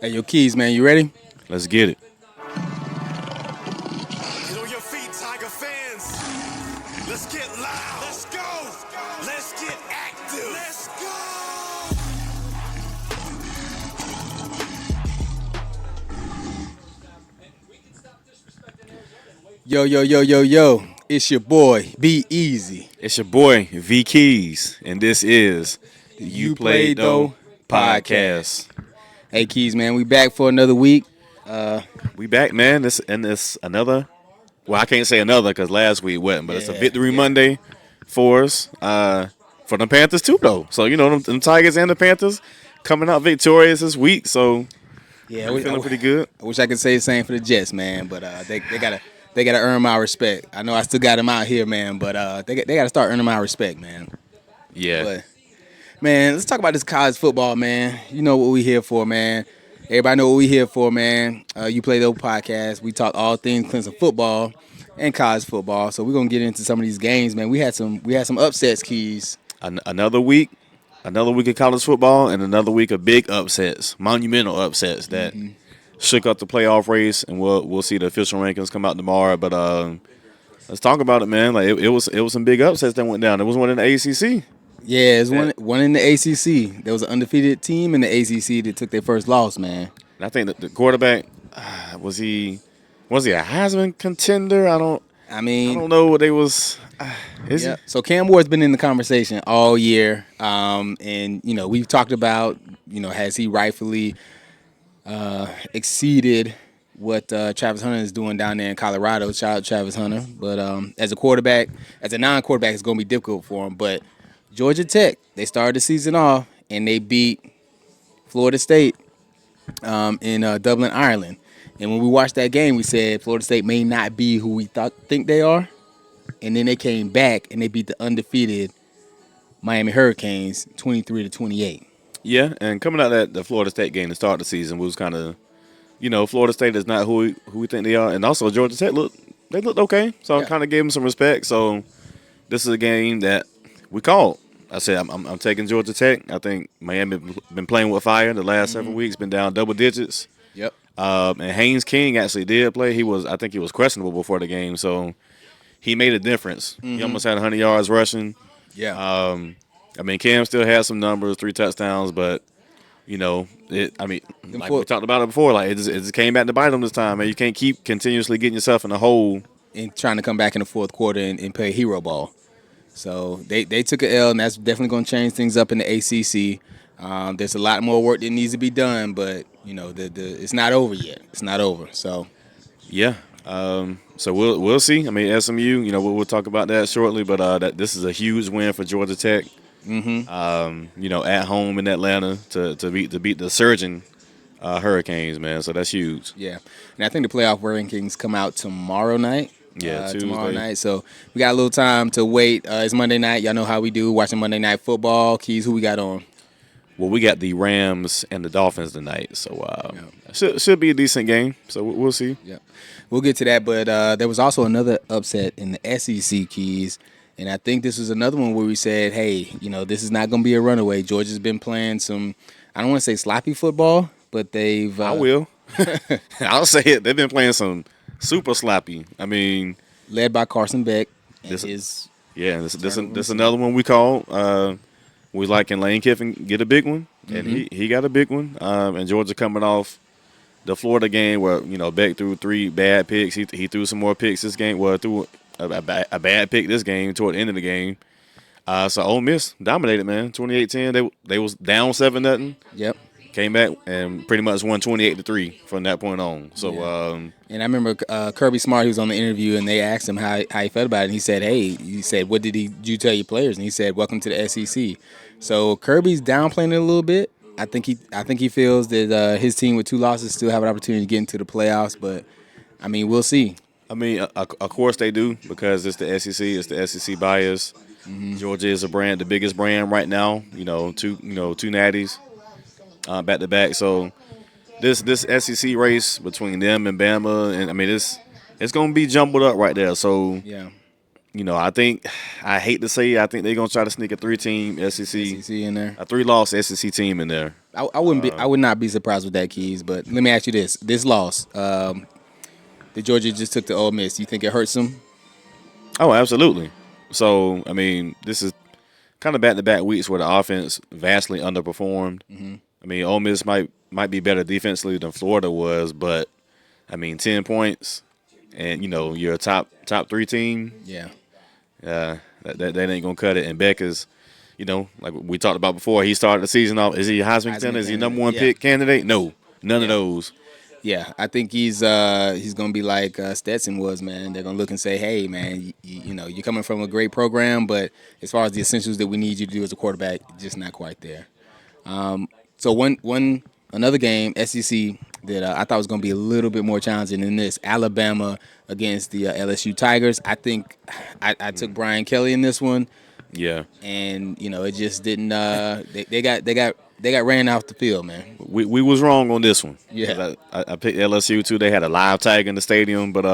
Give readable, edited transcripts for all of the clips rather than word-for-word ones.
Hey, yo, Keys, man, you ready? Let's get it. Get on your feet, Tiger fans. Let's get loud. Let's go. Let's get active. Let's go. Yo, yo, yo, yo, yo. It's your boy, Be Easy. It's your boy V Keys, and this is the You You Played Played Though Though podcast. Hey, Keys, man, we back for another week. We back, man. This another. Well, I can't say another because last week wasn't, but it's a victory Monday for us. For the Panthers too, though. So them Tigers and the Panthers coming out victorious this week. So Yeah, we're feeling pretty good. I wish I could say the same for the Jets, man, but they gotta earn my respect. I know I still got them out here, man, but they gotta start earning my respect, man. Yeah. But man, let's talk about this college football, man. You know what we here for, man. Everybody know what we here for, man. You Play Though podcast. We talk all things Clemson football and college football. So we're gonna get into some of these games, man. We had some upsets, Keys. Another week. Another week of college football and another week of big upsets, monumental upsets that shook up the playoff race, and we'll see the official rankings come out tomorrow. But let's talk about it, man. Like it was some big upsets that went down. There was one in the ACC. Yeah, it's one in the ACC. There was an undefeated team in the ACC that took their first loss, man. And I think that the quarterback was he a Heisman contender? I I mean, don't know what they was. Is yeah. So Cam Ward's been in the conversation all year, and we've talked about has he rightfully exceeded what Travis Hunter is doing down there in Colorado. Shout out Travis Hunter. But as a quarterback, as a non-quarterback, it's going to be difficult for him. But Georgia Tech, they started the season off and they beat Florida State in Dublin, Ireland. And when we watched that game, we said Florida State may not be who we think they are. And then they came back and they beat the undefeated Miami Hurricanes 23-28. Yeah, and coming out of the Florida State game to start the season was kind of, Florida State is not who we think they are, and also Georgia Tech looked okay, so I kind of gave them some respect. So this is a game that we called. I said I'm taking Georgia Tech. I think Miami been playing with fire the last several weeks, been down double digits. Yep. And Haynes King actually did play. I think he was questionable before the game, so he made a difference. He almost had 100 yards rushing. Yeah. Cam still had some numbers, 3 touchdowns, but we talked about it before, like it just came back to bite him this time, man. You can't keep continuously getting yourself in a hole And trying to come back in the fourth quarter and play hero ball. So they took an L, and that's definitely going to change things up in the ACC. There's a lot more work that needs to be done, but it's not over yet. It's not over. So yeah. So we'll see. I mean, SMU, we'll talk about that shortly, but this is a huge win for Georgia Tech. At home in Atlanta to beat the surging Hurricanes, man. So that's huge. yeah, and I think the playoff rankings come out tomorrow night. Yeah, tomorrow Tuesday. night. So we got a little time to wait. It's Monday night. Y'all know how we do watching Monday Night Football. Keys, who we got on? Well, we got the Rams and the Dolphins tonight, so should be a decent game. So we'll see. Yeah, we'll get to that. But there was also another upset in the SEC, Keys. And I think this was another one where we said, hey, this is not going to be a runaway. Georgia's been playing some, I don't want to say sloppy football, but they've. I will. I'll say it. They've been playing some super sloppy. I mean, led by Carson Beck. And this another one we call. We liking Lane Kiffin get a big one, and he got a big one. And Georgia coming off the Florida game where Beck threw 3 bad picks. He threw some more picks this game. Well, threw a bad pick this game toward the end of the game. So Ole Miss dominated, man. 28-10. They was down 7-0. Yep. Came back and pretty much won 28-3 from that point on. So and I remember Kirby Smart, he was on the interview, and they asked him how he felt about it. And he said, what did you tell your players? And he said, welcome to the SEC. So Kirby's downplaying it a little bit. I think he feels that his team with 2 losses still have an opportunity to get into the playoffs. But I mean, we'll see. I mean, of course they do, because it's the SEC. It's the SEC bias. Georgia is the biggest brand right now. Two natties back to back. So this SEC race between them and Bama, and I mean it's gonna be jumbled up right there. So Yeah. I think I hate to say it, I think they're gonna try to sneak a three-team SEC, SEC in there. a three-loss SEC team in there. I would not be surprised with that, Keys. But let me ask you this: this loss, that Georgia just took to Ole Miss, you think it hurts them? Oh, absolutely. So I mean, this is kind of back-to-back weeks where the offense vastly underperformed. I mean, Ole Miss might be better defensively than Florida was, but I mean, 10 points, and you're a top three team. Yeah. That ain't gonna cut it. And Beck is, like we talked about before, he started the season off. Is he a Heisman contender? Is he number one pick candidate? No, none of those. Yeah, I think he's gonna be like Stetson was, man. They're gonna look and say, "Hey, man, you're coming from a great program, but as far as the essentials that we need you to do as a quarterback, just not quite there." So another game, SEC, that I thought was gonna be a little bit more challenging than this: Alabama against the LSU Tigers. I think I took Brian Kelly in this one, Yeah, and it just didn't. They got ran off the field, man. we was wrong on this one. Yeah. 'Cause I picked LSU too. They had a live tag in the stadium, but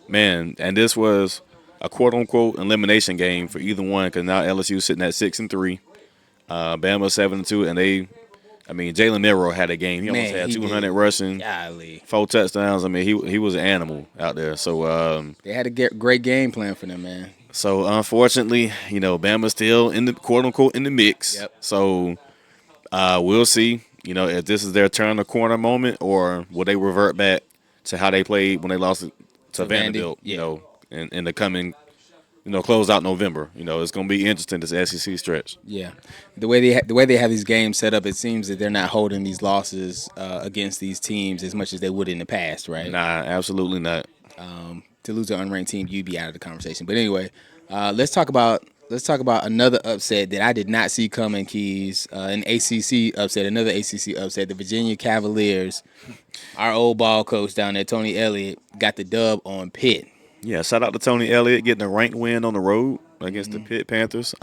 man, and this was a quote unquote elimination game for either one because now LSU sitting at 6-3, Bama 7-2, and I mean, Jalen Milroe had a game. He almost Man, had he 200 did. rushing, Golly. 4 touchdowns. I mean, he was an animal out there. So They had a great game plan for them, man. so unfortunately, Bama's still in the quote unquote in the mix. Yep. So we'll see. If this is their turn the corner moment, or will they revert back to how they played when they lost to Vandy, Vanderbilt? yeah. In the coming, close out November. It's going to be interesting this SEC stretch. Yeah, the way they have these games set up, it seems that they're not holding these losses against these teams as much as they would in the past, right? Nah, absolutely not. To lose an unranked team, you'd be out of the conversation. But anyway, let's talk about another upset that I did not see coming. Keys, an ACC upset, another ACC upset. The Virginia Cavaliers, our old ball coach down there, Tony Elliott, got the dub on Pitt. Yeah, shout out to Tony Elliott getting a ranked win on the road against the Pitt Panthers.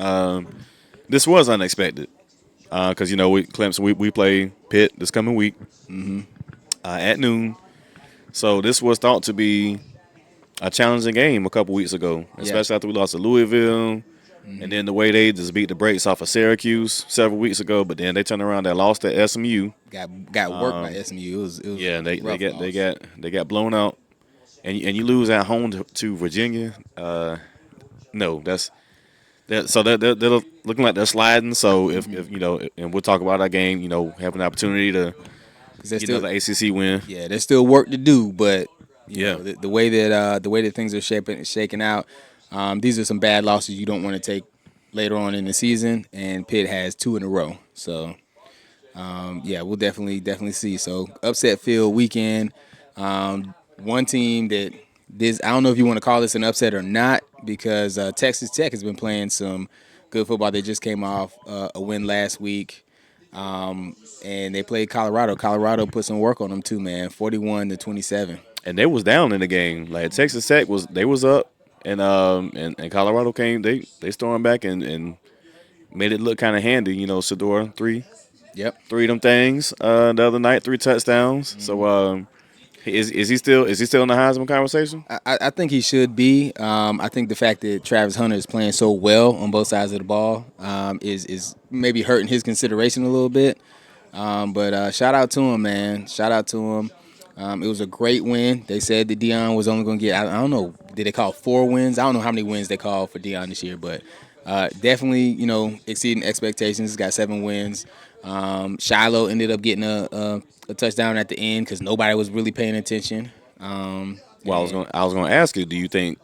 This was unexpected because Clemson we play Pitt this coming week at noon. So this was thought to be a challenging game a couple weeks ago, especially after we lost to Louisville, and then the way they just beat the brakes off of Syracuse several weeks ago. But then they turned around and lost at SMU. Got worked by SMU. It was Yeah, a rough loss. they got blown out, and you lose at home to Virginia. No, so they're looking like they're sliding. So if and we'll talk about our game. Have an opportunity to 'Cause they're get still, another ACC win. yeah, there's still work to do, but Yeah. the way that things are shaking out, these are some bad losses you don't want to take later on in the season, and Pitt has two in a row. So yeah, we'll definitely see. So upset field weekend. One team that this, I don't know if you want to call this an upset or not, because Texas Tech has been playing some good football. They just came off a win last week. And they played Colorado. Colorado put some work on them too, man. 41-27. And they was down in the game. Like Texas Tech was up, and Colorado came. They stormed back and made it look kind of handy. Sador Yep. three of them things the other night, 3 touchdowns. So is he still in the Heisman conversation? I think he should be. I think the fact that Travis Hunter is playing so well on both sides of the ball is maybe hurting his consideration a little bit. But shout out to him, man. Shout out to him. It was a great win. They said that Deion was only going to get, I don't know, did they call 4 wins? I don't know how many wins they called for Deion this year, but definitely, exceeding expectations. He's got 7 wins. Shiloh ended up getting a touchdown at the end because nobody was really paying attention. Well, I was going to ask you, do you think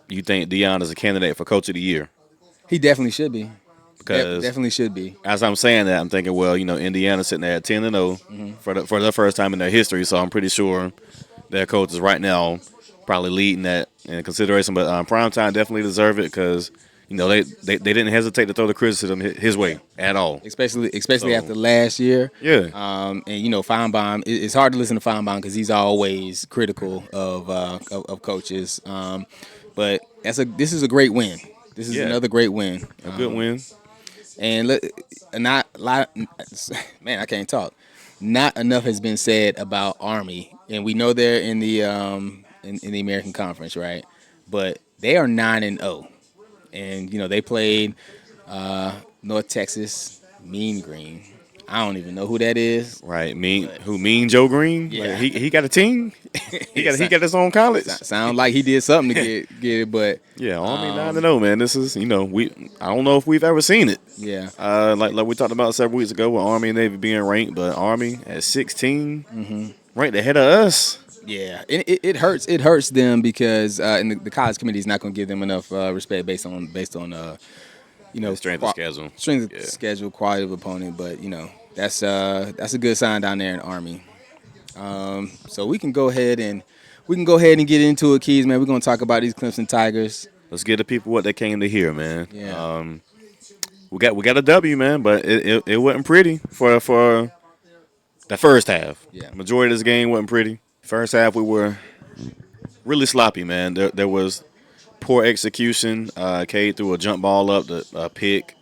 Deion is a candidate for Coach of the Year? He definitely should be. Because Definitely should be. as I'm saying that, I'm thinking, well, Indiana sitting there at 10-0 for the first time in their history, so I'm pretty sure their coach is right now probably leading that in consideration. But Primetime definitely deserve it because they didn't hesitate to throw the criticism his way at all. Especially after last year. Yeah. And Feinbaum, it's hard to listen to Feinbaum because he's always critical of coaches. But this is a great win. This is another great win. A good win. And not a lot, man, I can't talk. Not enough has been said about Army, and we know they're in the American Conference, right? But They are 9-0, and they played North Texas Mean Green. I don't even know who that is, Right, but Mean Joe Green? Like yeah, he got a team. he it got his own college. sound like he did something to get it, but Yeah, Army 9-0, man. This is I don't know if we've ever seen it. yeah, Like we talked about several weeks ago with Army and Navy being ranked, but Army at 16, ranked ahead of us. yeah, it hurts. It hurts them because and the college committee is not going to give them enough respect based on The strength of schedule. strength of Yeah. schedule, quality of opponent. But that's a good sign down there in Army. So we can go ahead and get into it, Keys, man. We're gonna talk about these Clemson Tigers. Let's give the people what they came to hear, man. Yeah. We got a W, man, but it wasn't pretty for the first half. Yeah. Majority of this game wasn't pretty. First half we were really sloppy, man. There was poor execution. Cade threw a jump ball up, a pick.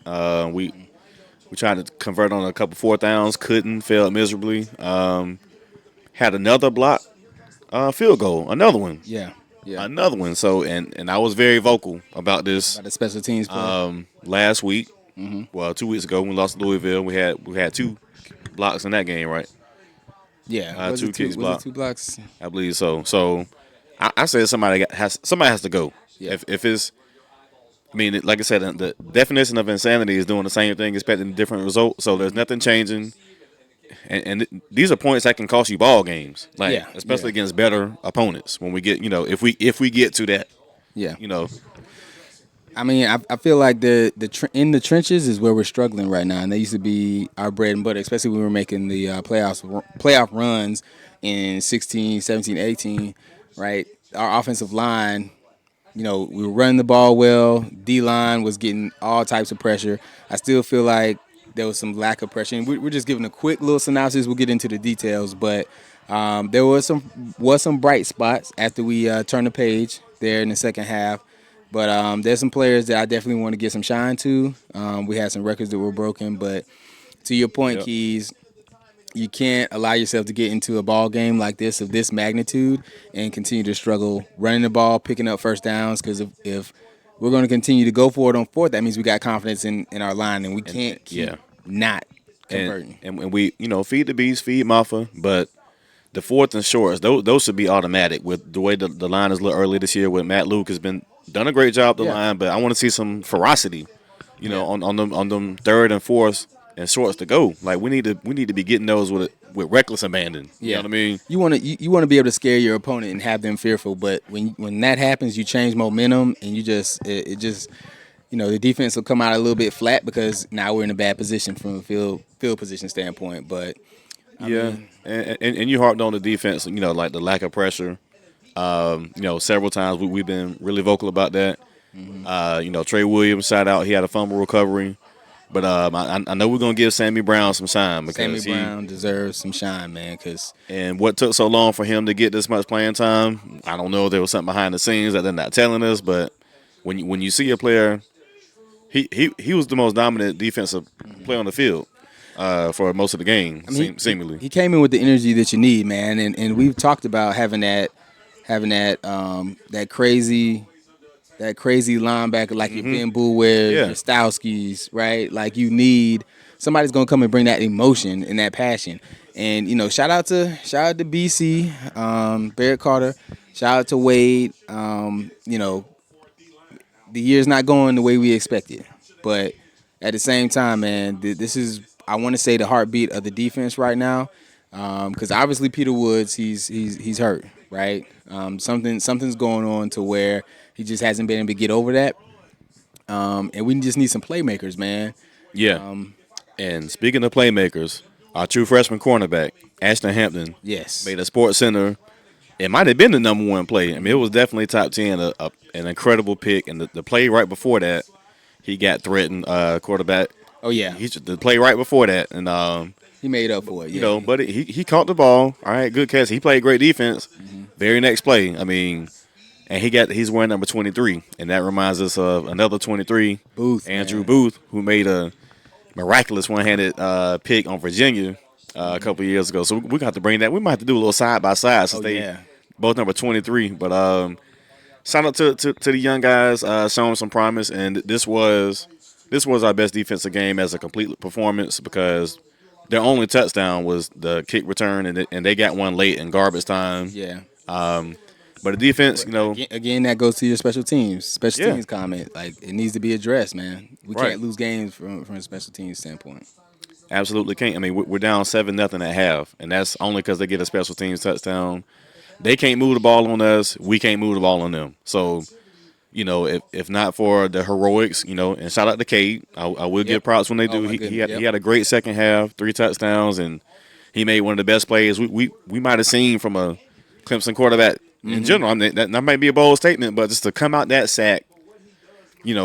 We tried to convert on a couple fourth downs, couldn't, failed miserably. Had another block field goal, another one. Yeah. Yeah. Another one. So and I was very vocal about this About the special teams play. last week. Well, 2 weeks ago when we lost to Louisville, we had two blocks in that game, right? Yeah. Was two it two, kicks was blocked. it two blocks? I believe so. So I said somebody has to go. Yeah. If it's, I mean, like I said, the definition of insanity is doing the same thing, expecting a different result. So there's nothing changing. And these are points that can cost you ball games, like Yeah, especially yeah. against better opponents. When we get, if we get to that, Yeah. you know, I mean, I feel like in the trenches is where we're struggling right now, and they used to be our bread and butter, especially when we were making the playoff runs in 16, 17, 18, right? Our offensive line, we were running the ball well. D line was getting all types of pressure. I still feel like there was some lack of pressure. And we're just giving a quick little synopsis. We'll get into the details, but there was some bright spots after we turned the page there in the second half. But there's some players that I definitely want to get some shine to. We had some records that were broken, but to your point, Yep. Keys, you can't allow yourself to get into a ball game like this of this magnitude and continue to struggle running the ball, picking up first downs. Because if we're going to continue to go for it on fourth, that means we got confidence in our line, and we can't keep not converting. and we feed the beast, feed Maffa, but the fourth and shorts, those should be automatic with the way the line is looked early this year. With Matt Luke has done a great job the Yeah. line, but I want to see some ferocity, Yeah. on them third and fourth and shorts to go. Like we need to be getting those with reckless abandon. You know what I mean? You want to be able to scare your opponent and have them fearful, but when that happens, you change momentum and you just it just the defense will come out a little bit flat because now we're in a bad position from a field position standpoint. But and you harped on the defense, like the lack of pressure. Several times we've been really vocal about that. Trey Williams, shout out, he had a fumble recovery. But I know we're gonna give Sammy Brown some shine because Sammy Brown deserves some shine, man. And what took so long for him to get this much playing time, I don't know if there was something behind the scenes that they're not telling us. But when you see a player, he was the most dominant defensive player on the field for most of the game, seemingly. He came in with the energy that you need, man. And we've talked about having that crazy linebacker like your Ben Boulware, your Stowskis, right? Like you need somebody's gonna come and bring that emotion and that passion. And shout out to BC, Barrett Carter, shout out to Wade. The year's not going the way we expected, but at the same time, man, this is I want to say the heartbeat of the defense right now. Because obviously Peter Woods, he's hurt, right? Something's going on to where he just hasn't been able to get over that. And we just need some playmakers, man. Yeah. And speaking of playmakers, our true freshman cornerback, Ashton Hampton, Yes. made a Sports Center. It might have been the number one play. I mean, it was definitely top 10, an incredible pick. And the play right before that, he got threatened, quarterback. Oh yeah. The play right before that, and He made up for it. Yeah. but he caught the ball. All right, good catch. He played great defense. Very next play, I mean, and he's wearing number 23, and that reminds us of another 23, Booth, Andrew man. Booth, who made a miraculous one-handed pick on Virginia a couple of years ago. So we got to bring that. We might have to do a little side by side since they yeah. both number 23. But shout out to the young guys showing some promise, and this was our best defensive game as a complete performance because their only touchdown was the kick return, and they got one late in garbage time. Yeah. But the defense, But again, that goes to your special teams. Special yeah, teams comment, like it needs to be addressed, man. We right, can't lose games from a special teams standpoint. absolutely can't. I mean, we're down 7-0 at half, and that's only because they get a special teams touchdown. They can't move the ball on us. We can't move the ball on them. So, if not for the heroics, and shout out to Cade. I will give Yep. props when they Oh do. my He goodness. had he Yep. had a great second half, 3 touchdowns, and he made one of the best plays we might have seen from a Clemson quarterback in general. I mean, that might be a bold statement, but just to come out that sack,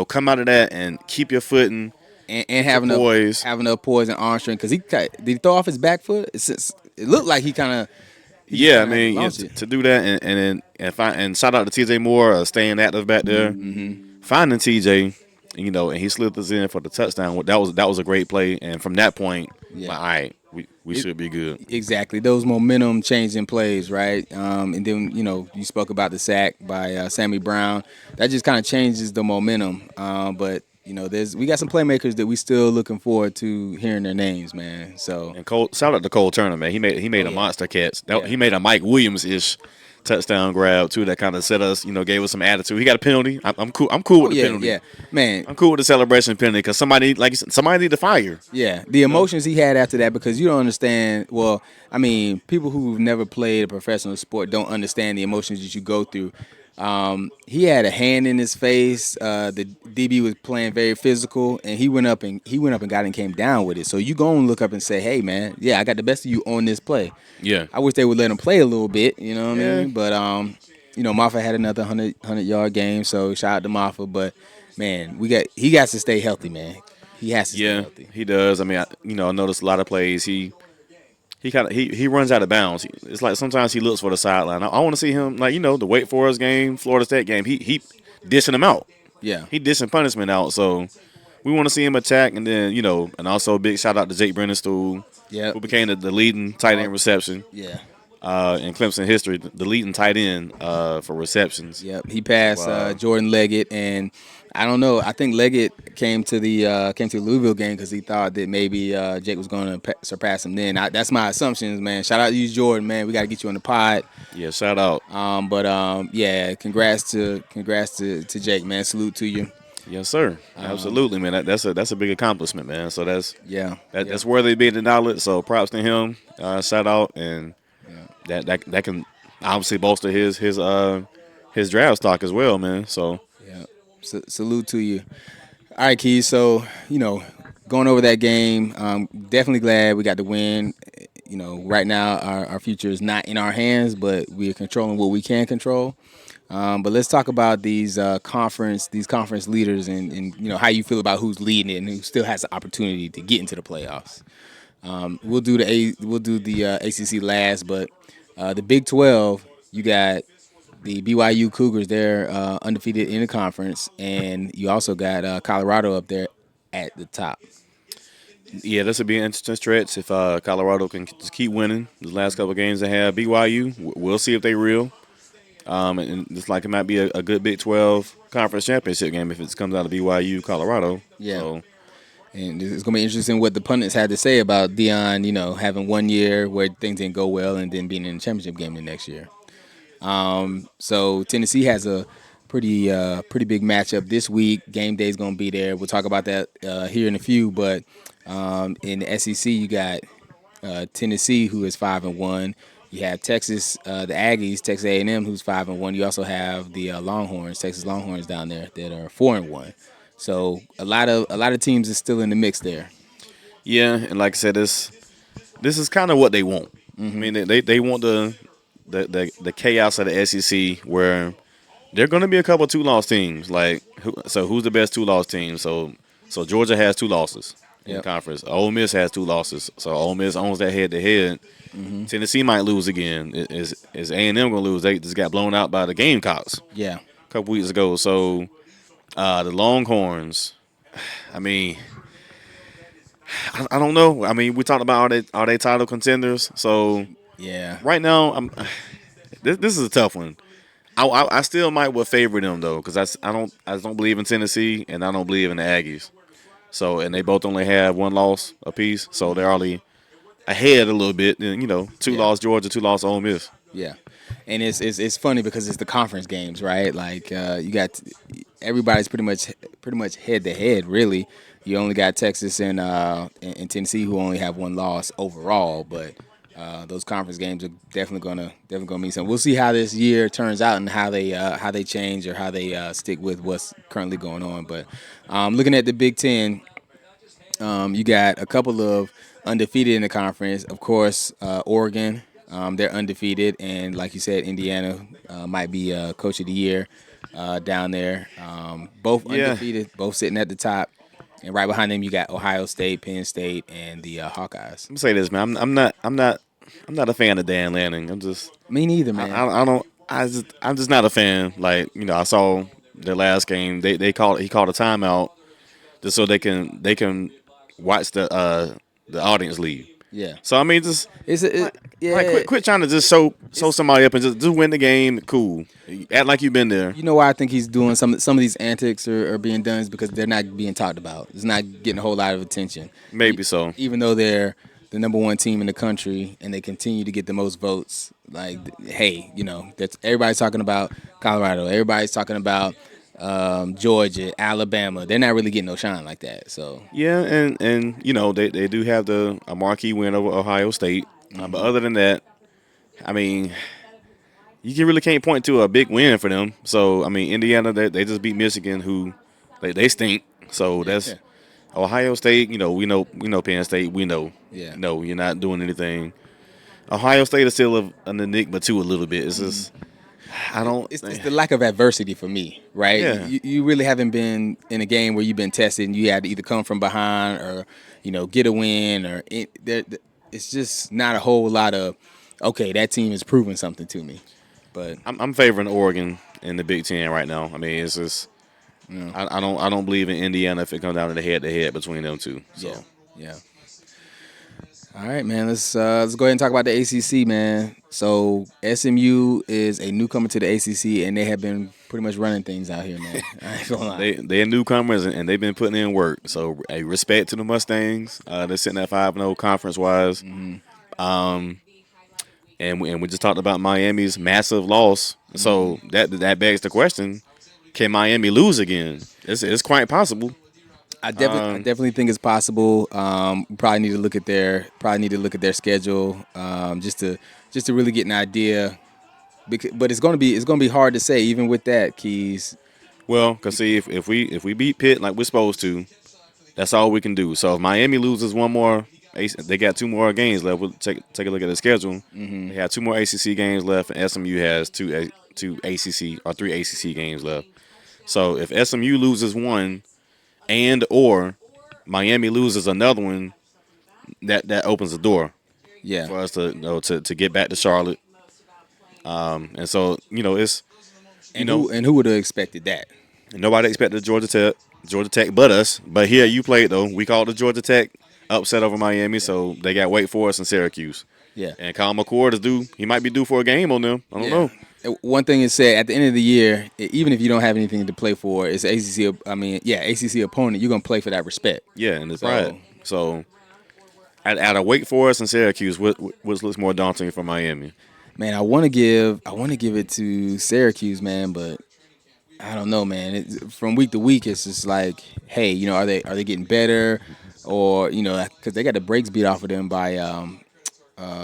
come out of that and keep your footing, And keep your poise. having a poise and arm strength because did he throw off his back foot? It looked like he kind of Yeah, I had to mean, launch it. to do that and shout out to TJ Moore, staying active back there, finding TJ, and he slipped us in for the touchdown. That was a great play, and from that point, Yeah. like, all right, we should be good. Exactly, those momentum changing plays, right? And then you spoke about the sack by Sammy Brown. That just kind of changes the momentum. But we got some playmakers that we still looking forward to hearing their names, man. So And shout out to Cole Turner, man. He made Oh, a yeah. monster catch. Yeah. He made a Mike Williams ish touchdown grab too. That kind of set us, gave us some attitude. He got a penalty. I'm cool. I'm cool oh with the yeah, penalty. yeah, man. I'm cool with the celebration penalty because somebody, like you said, somebody need to fire. Yeah, the emotions he had after that because you don't understand. Well, I mean, people who've never played a professional sport don't understand the emotions that you go through. He had a hand in his face. The DB was playing very physical, and he went up and got and came down with it. So you go and look up and say, "Hey, man, yeah, I got the best of you on this play." Yeah. I wish they would let him play a little bit. You know what I Yeah. mean? But Maffa had another 100-yard game, so shout out to Maffa. But man, he got to stay healthy, man. He has to stay Yeah, healthy. he does. I mean, I noticed a lot of plays. He runs out of bounds. It's like sometimes he looks for the sideline. I want to see him like the Wake Forest game, Florida State game. He dishing him out. Yeah. He dishing punishment out. So we want to see him attack, and then and also a big shout out to Jake Brennerstool, Yep. who became the leading tight end reception Yeah. in Clemson history, the leading tight end for receptions. Yep. He passed Wow. Jordan Leggett, and I don't know. I think Leggett came to the Louisville game because he thought that maybe Jake was going to surpass him. Then that's my assumptions, man. Shout out to you, Jordan, man. We got to get you on the pod. Yeah, shout out. Yeah, congrats to Jake, man. Salute to you. Yes, sir. Absolutely, man. That's a big accomplishment, man. So that's Yeah. that's worthy being acknowledged. So props to him. Shout out, and that can obviously bolster his draft stock as well, man. So Yeah. Salute to you. All right, Keys. So, going over that game, definitely glad we got the win. Right now our future is not in our hands, but we are controlling what we can control. But let's talk about these conference leaders and how you feel about who's leading it and who still has the opportunity to get into the playoffs. We'll do the ACC last, but the Big 12, you got the BYU Cougars. They're undefeated in the conference, and you also got Colorado up there at the top. yeah, this would be an interesting stretch if Colorado can just keep winning the last couple of games they have. BYU, we'll see if they real. And it's like it might be a good Big 12 conference championship game if it comes out of BYU, Colorado. Yeah. So, And it's going to be interesting what the pundits had to say about Dion, having 1 year where things didn't go well and then being in the championship game the next year. So Tennessee has a pretty big matchup this week. Game day is going to be there. We'll talk about that here in a few. But in the SEC, you got Tennessee, who is 5-1. You have Texas, the Aggies, Texas A&M, who's 5-1. You also have the Longhorns, Texas Longhorns down there that are 4-1. So a lot of teams is still in the mix there. yeah, and like I said, this is kind of what they want. I mean, they want the chaos of the SEC where there are going to be a couple of 2-loss teams. Like, who's the best 2-loss team? So Georgia has 2 losses in the conference. Ole Miss has 2 losses. So Ole Miss owns that head-to-head. Tennessee might lose again. Is A&M going to lose? They just got blown out by the Gamecocks Yeah. a couple weeks ago. So the Longhorns, I mean, I don't know. I mean, we talked about are they title contenders? So Yeah. right now, this is a tough one. I still might would favor them though, because I don't believe in Tennessee and I don't believe in the Aggies. So and they both only have one loss apiece, so they're already ahead a little bit. And two Yeah. loss Georgia, two loss Ole Miss. Yeah, and it's funny because it's the conference games, right? Like you got everybody's pretty much head to head. Really, you only got Texas and Tennessee who only have one loss overall, but those conference games are definitely gonna mean something. We'll see how this year turns out and how they change or how they stick with what's currently going on. But looking at the Big Ten, you got a couple of undefeated in the conference. Of course, Oregon, they're undefeated, and like you said, Indiana might be coach of the year down there. Both Yeah, undefeated, both sitting at the top, and right behind them you got Ohio State, Penn State, and the Hawkeyes. I'm gonna say this, man. I'm not a fan of Dan Lanning. Me neither, man. I don't I'm just not a fan. Like I saw the last game. He called a timeout just so they can watch the audience leave. Yeah, So I mean, just like yeah. quit trying to just show somebody up and just win the game. Cool, act like you've been there. You know why I think he's doing some of these antics are being done is because they're not being talked about. It's not getting a whole lot of attention. Maybe so. Even though they're the number one team in the country and they continue to get the most votes. Like, hey, that's everybody's talking about Colorado. Everybody's talking about Georgia, Alabama. They're not really getting no shine like that. So Yeah, and they do have a marquee win over Ohio State, but other than that, I mean, really can't point to a big win for them. So I mean, Indiana they just beat Michigan, who they stink. So that's Ohio State. We know Penn State. We know. yeah. No, you're not doing anything. Ohio State is still an enigma too a little bit. It's just I don't. It's the lack of adversity for me, right? Yeah. You really haven't been in a game where you've been tested and you had to either come from behind or get a win it's just not a whole lot of okay, that team is proving something to me. But I'm favoring Oregon in the Big Ten right now. I mean, it's just I don't believe in Indiana if it comes down to the head between them two. So. yeah. All right, man. Let's go ahead and talk about the ACC, man. So SMU is a newcomer to the ACC, and they have been pretty much running things out here, man. I ain't gonna lie. They're newcomers and they've been putting in work. So a respect to the Mustangs. They're sitting at 5-0 conference wise. And we just talked about Miami's massive loss. So that begs the question: can Miami lose again? It's quite possible. I definitely think it's possible. Probably need to look at their schedule just to really get an idea. But it's gonna be hard to say even with that, Keys. Well, cause see if we beat Pitt like we're supposed to, that's all we can do. So if Miami loses one more, they got two more games left. We'll take a look at the schedule. They have two more ACC games left, and SMU has two ACC or three ACC games left. So if SMU loses one, and or Miami loses another one, that opens the door Yeah. for us to get back to Charlotte. And so it's And who would have expected that? nobody expected Georgia Tech but us. But here you played though. We called the Georgia Tech upset over Miami, so they got Wake Forest and Syracuse. Yeah. And Kyle McCord is due. He might be due for a game on them. I don't know. One thing is said at the end of the year, even if you don't have anything to play for, it's ACC. ACC opponent. You're gonna play for that respect. Yeah, and it's So- pride. So out of Wake Forest and Syracuse, what looks more daunting for Miami? Man, I want to give it to Syracuse, man, but I don't know, man. From week to week, it's just like, hey, are they getting better, or because they got the brakes beat off of them by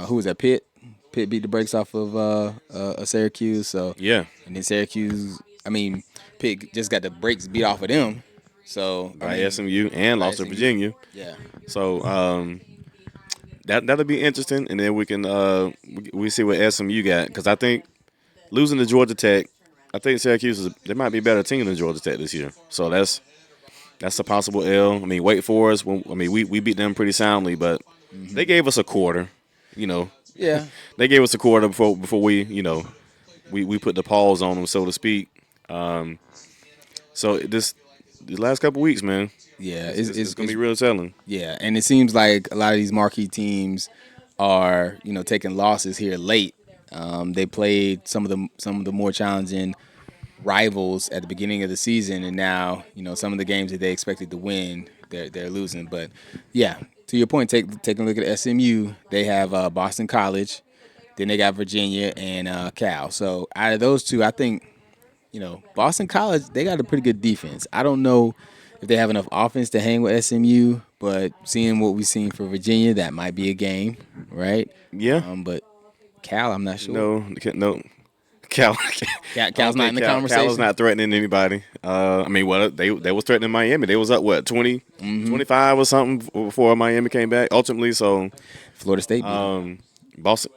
who was that? Pitt. Pitt beat the brakes off of Syracuse. So Yeah, and then Syracuse, Pitt just got the brakes beat off of them. So by SMU and lost to SMU. Virginia. Yeah, So that'll be interesting, and then we can we see what SMU got, because I think losing to Georgia Tech, I think Syracuse they might be a better team than Georgia Tech this year. So that's a possible L. I mean Wake Forest, we beat them pretty soundly, but they gave us a quarter. yeah. They gave us a quarter before we put the pause on them, so to speak. So these last couple weeks, man, Yeah, it's gonna be real telling. yeah, and it seems like a lot of these marquee teams are taking losses here late. They played some of the more challenging rivals at the beginning of the season, and now some of the games that they expected to win, they're losing. But yeah, to your point, taking a look at SMU. They have Boston College, then they got Virginia and Cal. So out of those two, I think Boston College, they got a pretty good defense. I don't know if they have enough offense to hang with SMU, but seeing what we've seen for Virginia, that might be a game, right? Yeah. But Cal, I'm not sure. No. Cal, I Cal's don't not in think the Cal is conversation. not threatening anybody. I mean, they was threatening Miami. They was up what 20, Mm-hmm. 25 or something before Miami came back. Ultimately, so Florida State beat 'em. Boston.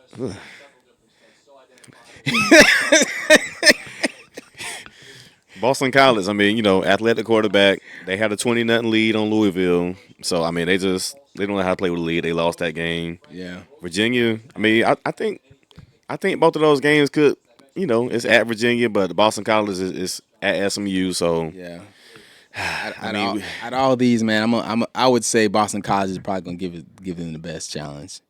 Boston College, I mean, athletic quarterback. They had a 20-0 lead on Louisville. So, I mean, they don't know how to play with a lead. They lost that game. Yeah. Virginia, I mean, I think both of those games could, it's at Virginia, but Boston College is at SMU. So, Yeah. I mean, Out of all these, man, I would say Boston College is probably gonna give them the best challenge,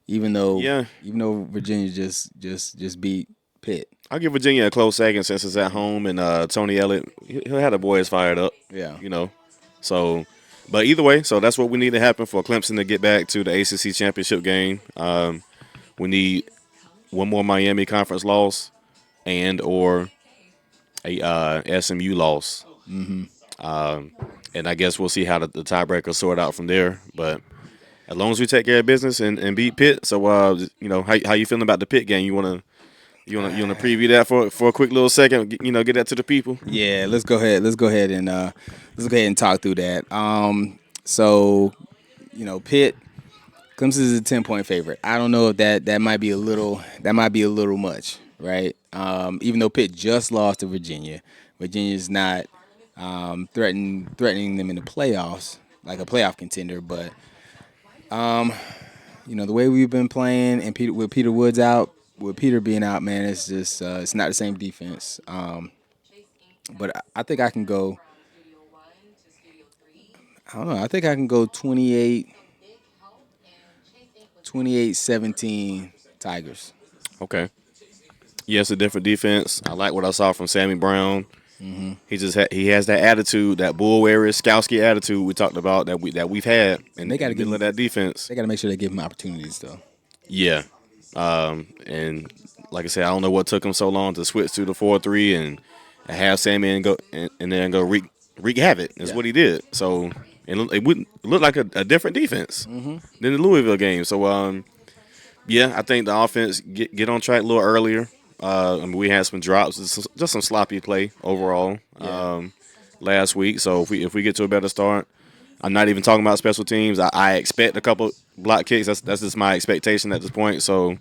even though yeah, Virginia just beat Pitt. I'll give Virginia a close second since it's at home, and Tony Elliott, he'll have the boys fired up. Yeah. So, but either way, so that's what we need to happen for Clemson to get back to the ACC championship game. We need one more Miami conference loss and or a SMU loss. And I guess we'll see how the tiebreaker sort out from there. But as long as we take care of business and beat Pitt, so how you feeling about the Pitt game? You wanna preview that for a quick little second? Get that to the people. Yeah, let's go ahead. Let's go ahead and talk through that. So Pitt, Clemson is a 10-point favorite. I don't know if that might be a little much, right? Even though Pitt just lost to Virginia, Virginia's not threatening them in the playoffs like a playoff contender, but the way we've been playing and with Peter Woods out, with Peter being out, man, it's just it's not the same defense. But I think I can go. I don't know. I think I can go 28-17 Tigers. Okay. Yes, a different defense. I like what I saw from Sammy Brown. Mm-hmm. He has that attitude, that bull warrior Skowski attitude we talked about that we've had, and they got to in the middle of that defense. They got to make sure they give him opportunities, though. Yeah, and like I said, I don't know what took him so long to switch to the 4-3 and have Sammy and then go wreak havoc. That's what he did. So it wouldn't look like a different defense than the Louisville game. So yeah, I think the offense get on track a little earlier. I mean, we had some drops, just some sloppy play overall last week. So if we get to a better start, I'm not even talking about special teams. I expect a couple block kicks. That's just my expectation at this point. So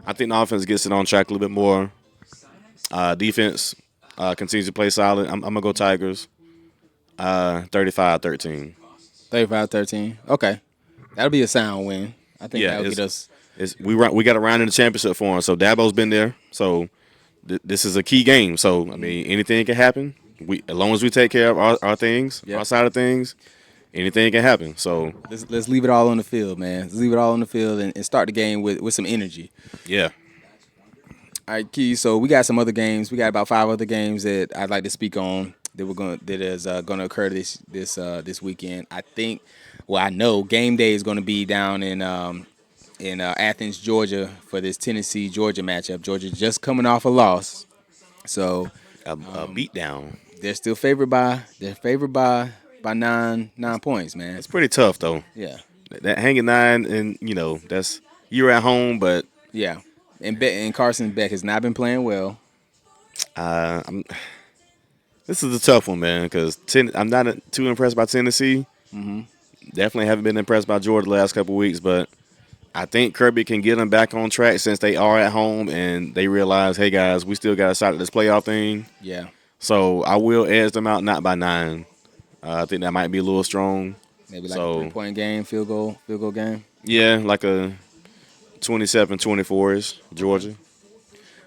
I think the offense gets it on track a little bit more. Defense continues to play solid. I'm gonna go Tigers. 35-13. 35-13. Okay, that'll be a sound win. I think that'll get us. We got a round in the championship for him. So Dabo's been there. So this is a key game. So I mean, anything can happen. As long as we take care of our things, our side of things, anything can happen. So Let's leave it all on the field, man. Let's leave it all on the field and start the game with some energy. yeah. All right, Key. So we got some other games. We got about 5 other games that I'd like to speak on that is gonna occur this weekend. I think. Well, I know game day is gonna be down in Athens, Georgia, for this Tennessee-Georgia matchup. Georgia just coming off a loss, so A beat down. they're still favored by 9 points, man. It's pretty tough though. Yeah, That hanging 9, and that's you're at home, but yeah. And Carson Beck has not been playing well. this is a tough one, man, because I'm not too impressed by Tennessee. Mm-hmm. Definitely haven't been impressed by Georgia the last couple of weeks, but I think Kirby can get them back on track since they are at home and they realize, hey guys, we still got a shot at this playoff thing. Yeah, So I will edge them out, not by 9. I think that might be a little strong. maybe like a 3-point game, field goal game. Yeah, like a 27-24 is Georgia.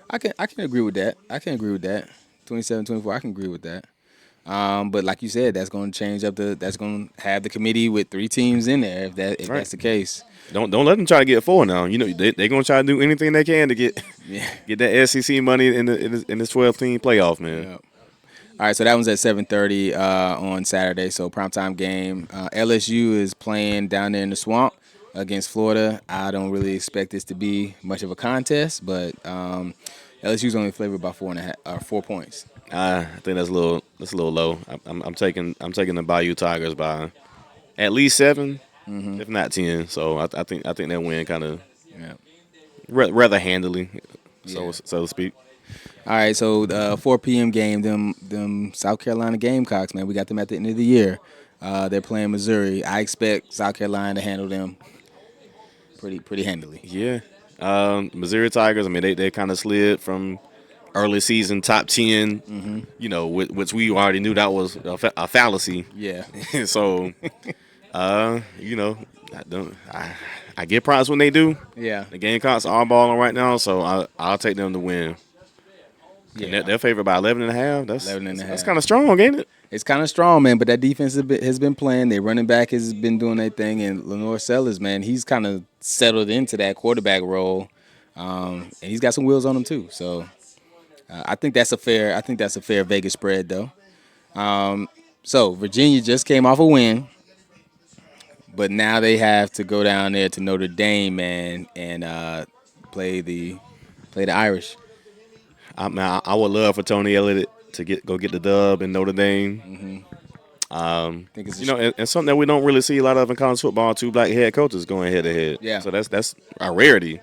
I can agree with that. 27-24. I can agree with that. But like you said, that's going to change up that's going to have the committee with 3 teams in there if Right. that's the case. Don't let them try to get 4 now. You know they're gonna try to do anything they can to get Yeah. get that SEC money in this 12-team playoff, man. Yeah. All right, so that one's at 7:30 on Saturday, so primetime game. LSU is playing down there in the swamp against Florida. I don't really expect this to be much of a contest, but LSU's only favored by 4 points. I think that's a little low. I'm taking the Bayou Tigers by at least 7, if not 10. So I think that win kind of Yeah. rather handily, Yeah. so to speak. All right, so the 4 p.m. game, them South Carolina Gamecocks, man, we got them at the end of the year. They're playing Missouri. I expect South Carolina to handle them pretty handily. Yeah. Missouri Tigers. I mean, they kind of slid from early season top 10. You know, which we already knew that was a fallacy. Yeah. So, you know, I get props when they do. Yeah. The Gamecocks are balling right now, so I'll take them to win. And Yeah. they're favored by 11.5. 11.5. That's kind of strong, ain't it? It's kind of strong, man, but that defense has been playing. Their running back has been doing their thing, and Lenore Sellers, man, he's kind of settled into that quarterback role, and he's got some wheels on him too. So I think that's a fair Vegas spread though. So Virginia just came off a win, but now they have to go down there to Notre Dame, man, and play the Irish. I would love for Tony Elliott to go get the dub in Notre Dame. I think it's You know, and something that we don't really see a lot of in college football, 2 black head coaches going head to head. Yeah. So that's a rarity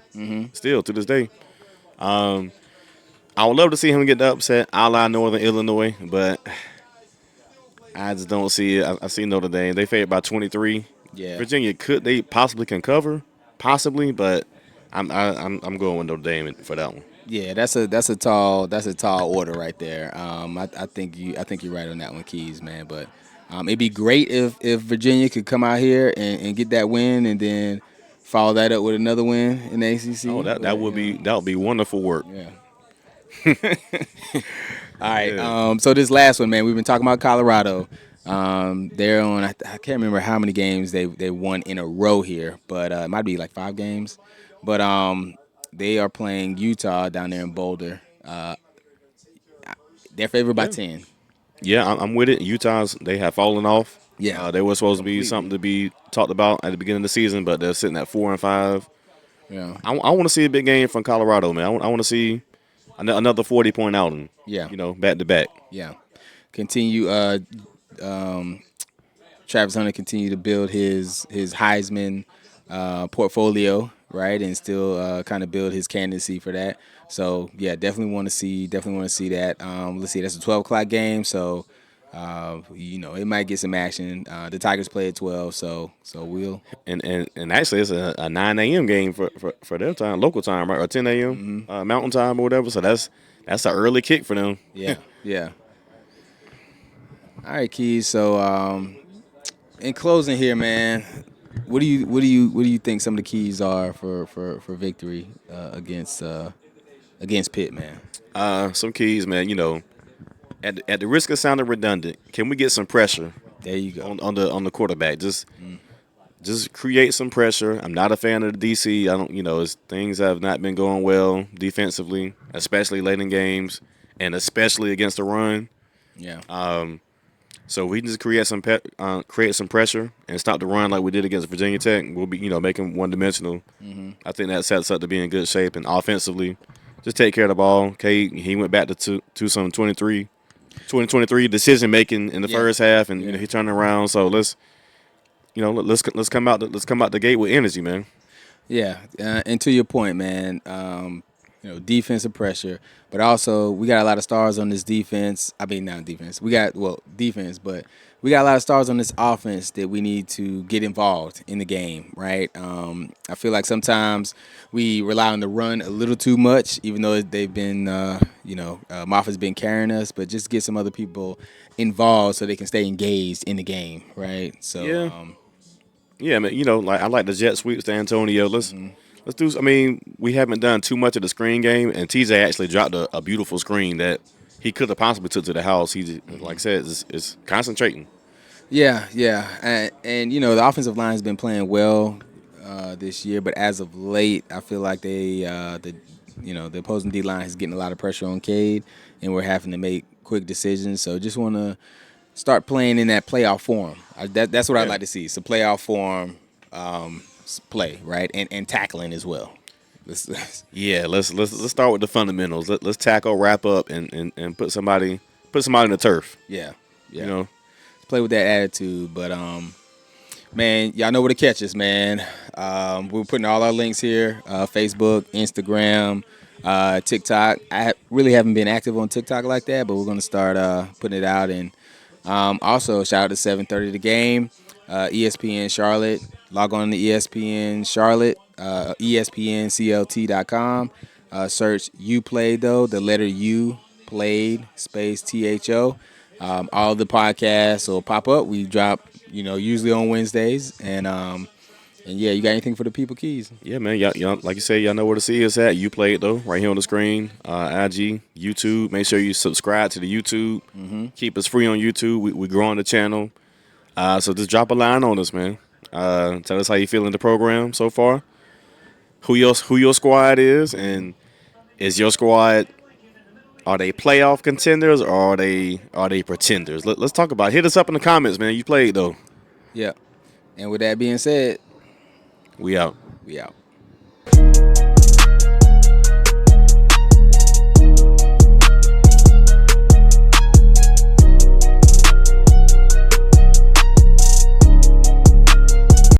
still to this day. I would love to see him get the upset a la Northern Illinois, but I just don't see it. I see Notre Dame. They favored by 23. yeah. Virginia they possibly can cover, possibly, but I'm going with Notre Dame for that one. Yeah, that's a tall order right there. I think you're right on that one, Keys, man. But it'd be great if Virginia could come out here and get that win, and then follow that up with another win in the ACC. Oh, that would be wonderful work. Yeah. All right. Yeah. So this last one, man, we've been talking about Colorado. They're on. I can't remember how many games they won in a row here, but it might be like 5 games. But they are playing Utah down there in Boulder. They're favored by Yeah. 10. Yeah, I'm with it. They have fallen off. Yeah. They were supposed to be Completely. something to be talked about at the beginning of the season, but they're sitting at 4-5. Yeah. I want to see a big game from Colorado, man. I want to see another 40-point outing. Yeah. You know, back to back. Yeah. Continue. Travis Hunter continue to build his Heisman portfolio, right, and still kind of build his candidacy for that. So yeah, definitely want to see that. Let's see, that's a 12 o'clock game, so it might get some action. The Tigers play at 12, so we'll. And actually, it's a 9 a.m. game for their time, local time, right, or 10 a.m. Mountain time or whatever. So that's an early kick for them. Yeah, yeah. All right, Keys. So in closing here, man, what do you think some of the keys are for victory against Pitt, man? Some keys, man. You know, at the risk of sounding redundant, can we get some pressure There you go. on the quarterback? Just create some pressure. I'm not a fan of the DC. I don't, things have not been going well defensively, especially late in games, and especially against the run. Yeah. So we can just create some pressure and stop the run like we did against Virginia Tech. We'll be, make them one-dimensional. I think that sets up to be in good shape. And offensively, just take care of the ball. Cade, he went back to some 2023 decision making in the first half, and he turned around. So let's come out the gate with energy, man. Yeah, and to your point, man, defensive pressure, but also we got a lot of stars on this defense. I mean, not defense. Defense, but we got a lot of stars on this offense that we need to get involved in the game, right? I feel like sometimes we rely on the run a little too much, even though they've been, Moffat's been carrying us, but just get some other people involved so they can stay engaged in the game, right? So, yeah, man. I like the jet sweeps to Antonio. Let's do. I mean, we haven't done too much of the screen game, and TJ actually dropped a beautiful screen that he could have possibly took to the house. He, like I said, is concentrating. Yeah, and you know the offensive line has been playing well this year, but as of late, I feel like the opposing D line is getting a lot of pressure on Cade, and we're having to make quick decisions. So just want to start playing in that playoff form. That's what I'd like to see. Some playoff form play, right, and tackling as well. Yeah, let's start with the fundamentals. Let's tackle, wrap up, and put somebody in the turf. Yeah, You know. play with that attitude. But man, y'all know where to catch us, man. We're putting all our links here: Facebook, Instagram, TikTok. Really haven't been active on TikTok like that, but we're gonna start putting it out. And also, shout out to 7:30 The Game, ESPN Charlotte. Log on to ESPN Charlotte, ESPNCLT.com. Search Uplayedtho, the letter U, played, space THO. All the podcasts will pop up. We drop, usually on Wednesdays. And yeah, you got anything for the people, Keys? Yeah, man. Y'all, like you said, y'all know where to see us at. You play it though, right here on the screen. IG, YouTube. Make sure you subscribe to the YouTube. Keep us free on YouTube. We growing the channel. So just drop a line on us, man. Tell us how you feeling the program so far. Who your squad is, and is your squad, are they playoff contenders or are they pretenders? Let's talk about it. Hit us up in the comments, man. You played though. Yeah. And with that being said, We out. we out.